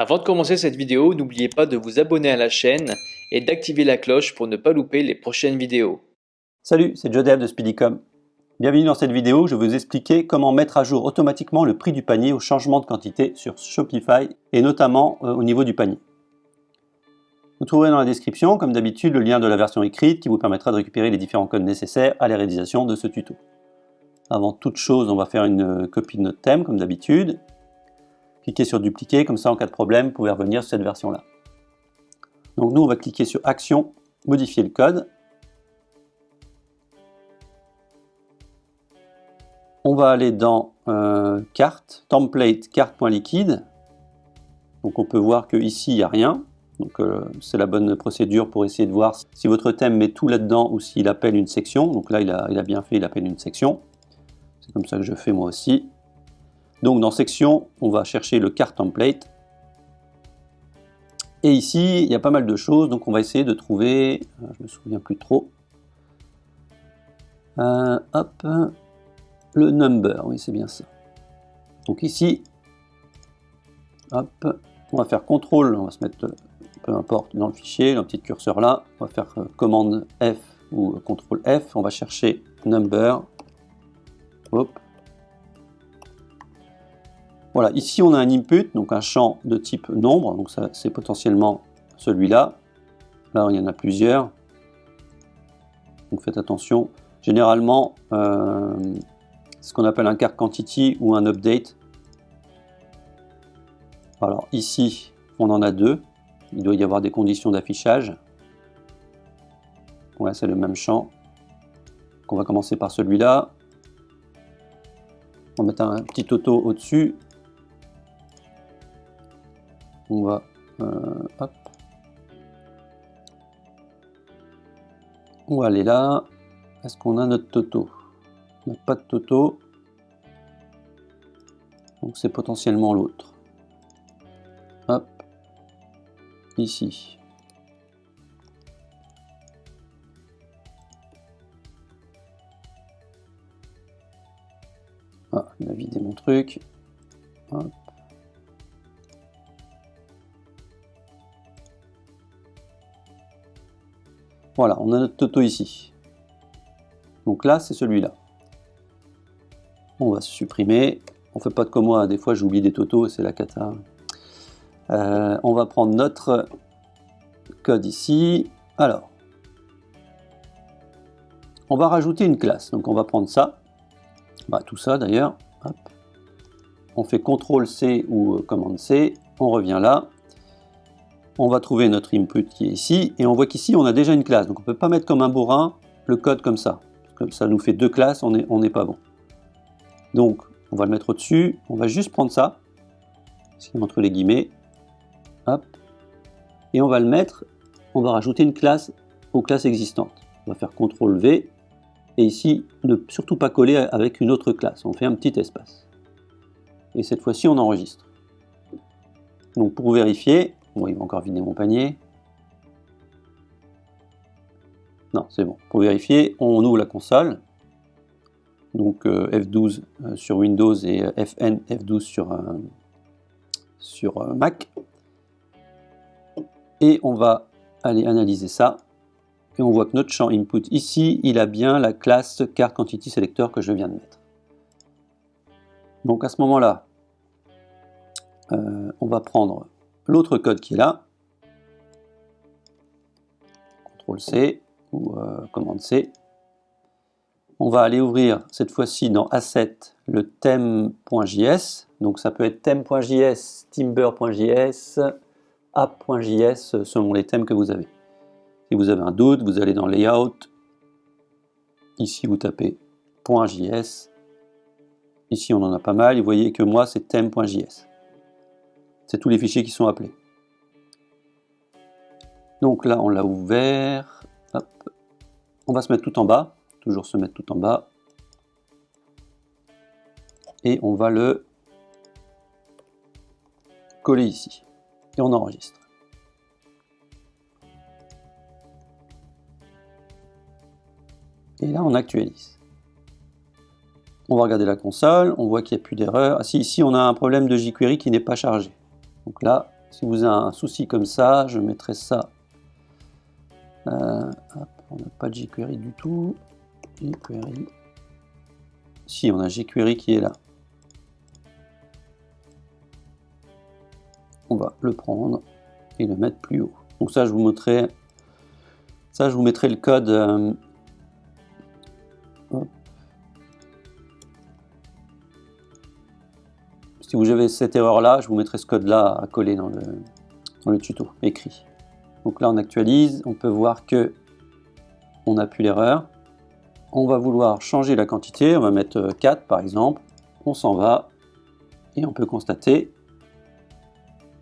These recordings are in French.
Avant de commencer cette vidéo, n'oubliez pas de vous abonner à la chaîne et d'activer la cloche pour ne pas louper les prochaines vidéos. Salut, c'est Jodev de Speedycom. Bienvenue dans cette vidéo où je vais vous expliquer comment mettre à jour automatiquement le prix du panier au changement de quantité sur Shopify et notamment au niveau du panier. Vous trouverez dans la description, comme d'habitude, le lien de la version écrite qui vous permettra de récupérer les différents codes nécessaires à la réalisation de ce tuto. Avant toute chose, on va faire une copie de notre thème, comme d'habitude. Cliquez sur dupliquer, comme ça en cas de problème, vous pouvez revenir sur cette version-là. Donc nous, on va cliquer sur Action, modifier le code. On va aller dans Carte, Template, Carte.liquide. Donc on peut voir qu'ici, il n'y a rien. Donc c'est la bonne procédure pour essayer de voir si votre thème met tout là-dedans ou s'il appelle une section. Donc là, il a bien fait, il appelle une section. C'est comme ça que je fais moi aussi. Donc dans Section, on va chercher le Carte Template. Et ici, il y a pas mal de choses. Donc on va essayer de trouver, je me souviens plus trop. Hop, le number, oui c'est bien ça. Donc ici, hop, on va faire CTRL, on va se mettre, peu importe, dans le fichier, le petit curseur là. On va faire commande F ou CTRL F. On va chercher number. Hop. Voilà, ici on a un input, donc un champ de type nombre, donc ça c'est potentiellement celui-là. Là il y en a plusieurs, donc faites attention. Généralement, ce qu'on appelle un cart quantity ou un update. Alors ici, on en a deux, il doit y avoir des conditions d'affichage. Ouais, c'est le même champ. Donc on va commencer par celui-là. On va mettre un petit auto au-dessus. On va hop. On va aller là. Est-ce qu'on a notre toto? On n'a pas de toto. Donc c'est potentiellement l'autre. Hop. Ici. Ah, il a vidé mon truc. Hop. Voilà, on a notre toto ici. Donc là, c'est celui-là. On va supprimer. On ne fait pas de comme moi, des fois j'oublie des totos, c'est la cata. On va prendre notre code ici. Alors, on va rajouter une classe. Donc on va prendre ça. Bah, tout ça d'ailleurs. On fait CTRL-C ou commande C. On revient là. On va trouver notre input qui est ici, et on voit qu'ici on a déjà une classe, donc on ne peut pas mettre comme un bourrin le code comme ça. Comme ça nous fait deux classes, on n'est pas bon. Donc on va le mettre au-dessus, on va juste prendre ça, entre les guillemets, hop, et on va le mettre, on va rajouter une classe aux classes existantes. On va faire CTRL-V, et ici, ne surtout pas coller avec une autre classe, on fait un petit espace. Et cette fois-ci on enregistre. Donc pour vérifier, bon, il va encore vider mon panier. Non, c'est bon. Pour vérifier, on ouvre la console. Donc F12 sur Windows et FN F12 sur Mac. Et on va aller analyser ça. Et on voit que notre champ input ici, il a bien la classe cart quantity selector que je viens de mettre. Donc à ce moment-là, on va prendre l'autre code qui est là, CTRL-C ou commande C. On va aller ouvrir cette fois-ci dans Asset le theme.js. Donc ça peut être theme.js, timber.js, app.js selon les thèmes que vous avez. Si vous avez un doute, vous allez dans Layout. Ici vous tapez .js. Ici on en a pas mal. Et vous voyez que moi c'est theme.js. C'est tous les fichiers qui sont appelés. Donc là, on l'a ouvert. Hop. On va se mettre tout en bas. Toujours se mettre tout en bas. Et on va le coller ici. Et on enregistre. Et là, on actualise. On va regarder la console. On voit qu'il n'y a plus d'erreur. Ah si, ici, on a un problème de jQuery qui n'est pas chargé. Donc là, Si vous avez un souci comme ça, je mettrai ça. Hop, on n'a pas de jQuery du tout. jQuery. Si, on a jQuery qui est là. On va le prendre et le mettre plus haut. Donc ça, je vous mettrai le code. Si vous avez cette erreur-là, je vous mettrai ce code-là à coller dans le tuto écrit. Donc là, on actualise, on peut voir que on n'a plus l'erreur. On va vouloir changer la quantité, on va mettre 4 par exemple. On s'en va et on peut constater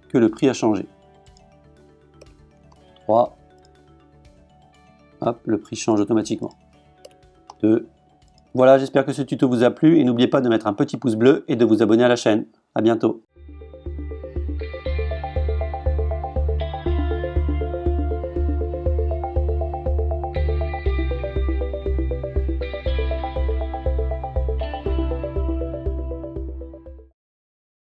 que le prix a changé. 3. Hop, le prix change automatiquement. 2. Voilà, j'espère que ce tuto vous a plu et n'oubliez pas de mettre un petit pouce bleu et de vous abonner à la chaîne. À bientôt.